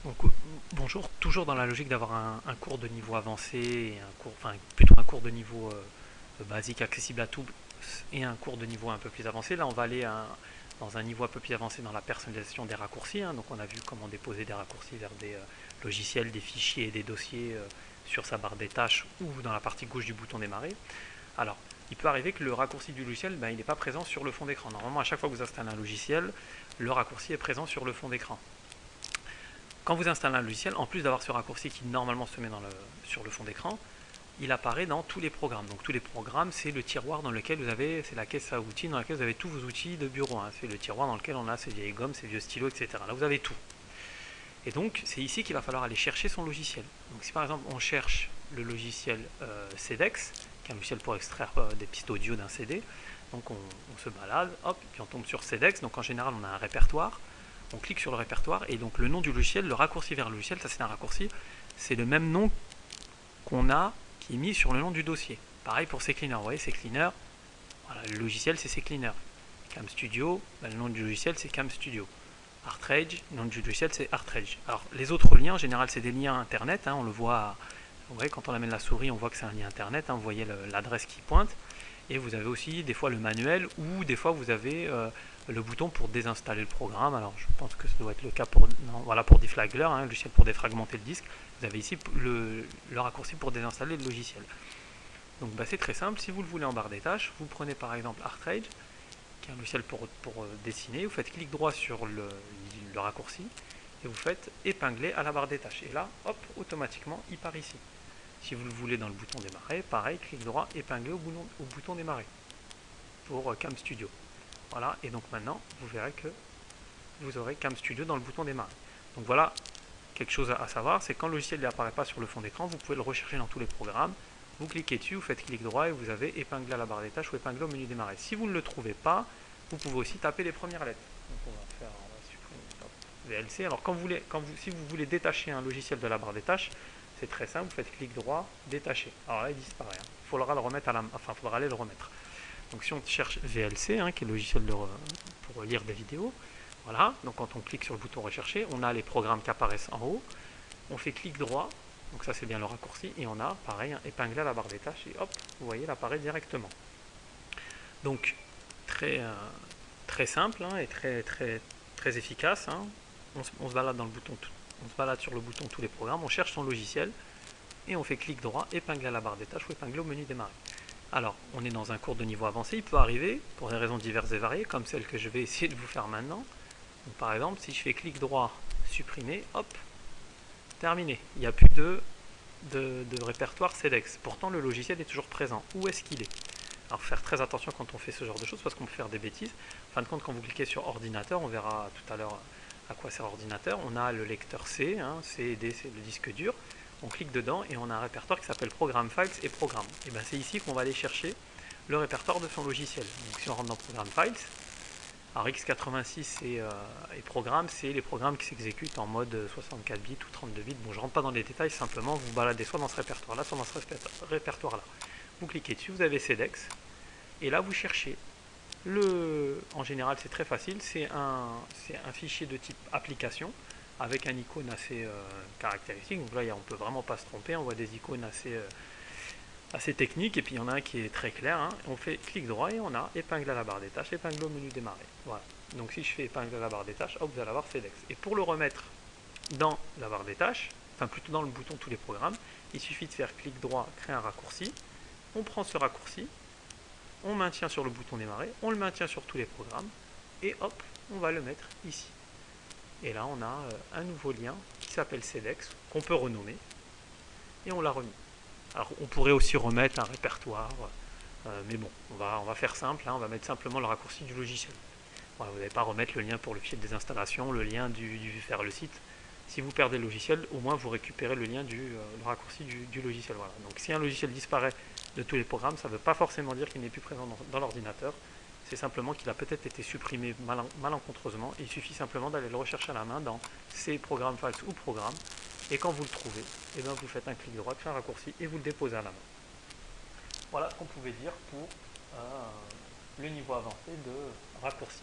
Donc, bonjour, toujours dans la logique d'avoir un cours de niveau avancé, et enfin plutôt un cours de niveau basique accessible à tous et un cours de niveau un peu plus avancé. Là, on va aller dans un niveau un peu plus avancé dans la personnalisation des raccourcis. Donc, on a vu comment déposer des raccourcis vers des logiciels, des fichiers et des dossiers sur sa barre des tâches ou dans la partie gauche du bouton démarrer. Alors, il peut arriver que le raccourci du logiciel, il n'est pas présent sur le fond d'écran. Normalement, à chaque fois que vous installez un logiciel, le raccourci est présent sur le fond d'écran. Quand vous installez un logiciel, en plus d'avoir ce raccourci qui normalement se met sur le fond d'écran, il apparaît dans tous les programmes. Donc tous les programmes, c'est le tiroir dans lequel vous avez, c'est la caisse à outils dans laquelle vous avez tous vos outils de bureau. C'est le tiroir dans lequel on a ces vieilles gommes, ces vieux stylos, etc. Là, vous avez tout. Et donc, c'est ici qu'il va falloir aller chercher son logiciel. Donc si par exemple, on cherche le logiciel CEDEX, qui est un logiciel pour extraire des pistes audio d'un CD, donc on se balade, hop, puis on tombe sur CEDEX. Donc en général, on a un répertoire. On clique sur le répertoire et donc le nom du logiciel, le raccourci vers le logiciel, ça c'est un raccourci, c'est le même nom qu'on a qui est mis sur le nom du dossier. Pareil pour CCleaner, vous voyez CCleaner, voilà, le logiciel c'est CCleaner. Cam Studio, le nom du logiciel c'est Cam Studio. Artrage, le nom du logiciel c'est Artrage. Alors les autres liens, en général c'est des liens internet, on le voit, vous voyez quand on amène la souris on voit que c'est un lien internet, vous voyez l'adresse qui pointe. Et vous avez aussi des fois le manuel ou des fois vous avez le bouton pour désinstaller le programme. Alors je pense que ça doit être le cas pour, non, voilà, pour Deflaggler, le logiciel pour défragmenter le disque. Vous avez ici le raccourci pour désinstaller le logiciel. Donc c'est très simple, si vous le voulez en barre des tâches, vous prenez par exemple Artrage, qui est un logiciel pour dessiner, vous faites clic droit sur le raccourci et vous faites épingler à la barre des tâches. Et là, hop, automatiquement, il part ici. Si vous le voulez dans le bouton démarrer, pareil, clic droit, épingler au bouton démarrer pour Cam Studio. Voilà, et donc maintenant, vous verrez que vous aurez Cam Studio dans le bouton démarrer. Donc voilà, quelque chose à savoir, c'est quand le logiciel n'apparaît pas sur le fond d'écran, vous pouvez le rechercher dans tous les programmes, vous cliquez dessus, vous faites clic droit et vous avez épinglé à la barre des tâches ou épinglé au menu démarrer. Si vous ne le trouvez pas, vous pouvez aussi taper les premières lettres. Donc on va supprimer VLC. Alors si vous voulez détacher un logiciel de la barre des tâches, c'est très simple, vous faites clic droit, détacher. Alors là, il disparaît. Il faudra le remettre faudra aller le remettre. Donc si on cherche VLC, qui est le logiciel pour lire des vidéos, voilà. Donc quand on clique sur le bouton rechercher, on a les programmes qui apparaissent en haut. On fait clic droit, donc ça c'est bien le raccourci, et on a pareil épinglé à la barre des tâches et hop, vous voyez, il apparaît directement. Donc très simple et très efficace. On se balade dans le bouton, on se balade sur le bouton tous les programmes, on cherche son logiciel et on fait clic droit, épingler à la barre des tâches ou épingler au menu démarrer. Alors, on est dans un cours de niveau avancé, il peut arriver, pour des raisons diverses et variées, comme celle que je vais essayer de vous faire maintenant. Donc, par exemple, si je fais clic droit, supprimer, hop, terminé. Il n'y a plus de répertoire CEDEX. Pourtant, le logiciel est toujours présent. Où est-ce qu'il est? Alors, faire très attention quand on fait ce genre de choses, parce qu'on peut faire des bêtises. En fin de compte, quand vous cliquez sur ordinateur, on verra tout à l'heure à quoi sert ordinateur. On a le lecteur C, C et D, c'est le disque dur. On clique dedans et on a un répertoire qui s'appelle Program Files et Programme. Et bien c'est ici qu'on va aller chercher le répertoire de son logiciel. Donc si on rentre dans Program Files, alors x86 et Programme, c'est les programmes qui s'exécutent en mode 64 bits ou 32 bits. Bon, je ne rentre pas dans les détails, simplement vous baladez soit dans ce répertoire-là, soit dans ce répertoire-là. Vous cliquez dessus, vous avez CEDEX, et là vous cherchez. En général, c'est très facile, c'est un fichier de type application, avec un icône assez caractéristique. Donc là, on ne peut vraiment pas se tromper, on voit des icônes assez techniques, et puis il y en a un qui est très clair. On fait clic droit et on a épingle à la barre des tâches, épingle au menu démarrer. Voilà. Donc si je fais épingle à la barre des tâches, hop, vous allez avoir CEDEX. Et pour le remettre dans la barre des tâches, enfin plutôt dans le bouton tous les programmes, il suffit de faire clic droit, créer un raccourci. On prend ce raccourci, on maintient sur le bouton démarrer, on le maintient sur tous les programmes, et hop, on va le mettre ici. Et là, on a un nouveau lien qui s'appelle CEDEX, qu'on peut renommer, et on l'a remis. Alors, on pourrait aussi remettre un répertoire, mais bon, on va faire simple, on va mettre simplement le raccourci du logiciel. Voilà, vous n'allez pas remettre le lien pour le fichier de désinstallation, le lien vers le site. Si vous perdez le logiciel, au moins vous récupérez le lien le raccourci du logiciel. Voilà. Donc si un logiciel disparaît de tous les programmes, ça ne veut pas forcément dire qu'il n'est plus présent dans l'ordinateur. C'est simplement qu'il a peut-être été supprimé malencontreusement. Et il suffit simplement d'aller le rechercher à la main dans ces programmes files ou programmes. Et quand vous le trouvez, vous faites un clic droit, un raccourci et vous le déposez à la main. Voilà ce qu'on pouvait dire pour le niveau avancé de raccourci.